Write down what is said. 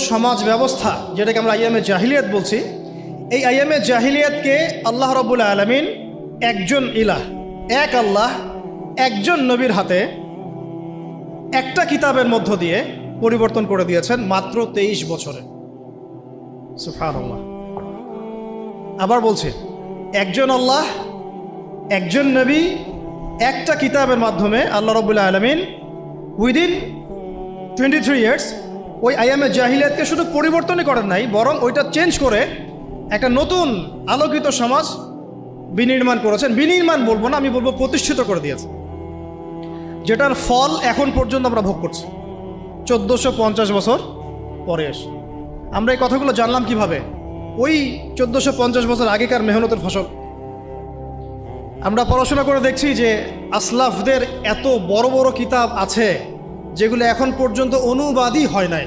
সমাজ ব্যবস্থা, যেটাকে আমরা আইয়ামে জাহিলিয়াত বলছি, এই আইয়ামে জাহিলিয়াতকে আল্লাহ রাব্বুল আলামিন একজন ইলাহ, এক আল্লাহ, একজন নবীর হাতে একটা কিতাবের মধ্য দিয়ে পরিবর্তন করে দিয়েছেন মাত্র 23 বছরে। সুবহানাল্লাহ। আবার বলছি, একজন আল্লাহ, একজন নবী, একটা কিতাবের মাধ্যমে আল্লাহ রাব্বুল আলামিন উইদিন 23 ইয়ার্স ওই আইয়ামে জাহিলিয়াতকে শুধু পরিবর্তনই করেন নাই, বরং ওইটা চেঞ্জ করে একটা নতুন আলোকিত সমাজ বিনির্মাণ করেছেন। বিনির্মাণ বলবো না, আমি বলবো প্রতিষ্ঠিত করে দিয়েছে, যেটার ফল এখন পর্যন্ত আমরা ভোগ করছি 1450 বছর পরে এসে। আমরা এই কথাগুলো জানলাম কিভাবে? ওই 1450 বছর আগেকার মেহনতের ফসল। আমরা পড়াশোনা করে দেখছি যে আসলাফদের এত বড় বড় কিতাব আছে যেগুলো এখন পর্যন্ত অনুবাদই হয় নাই।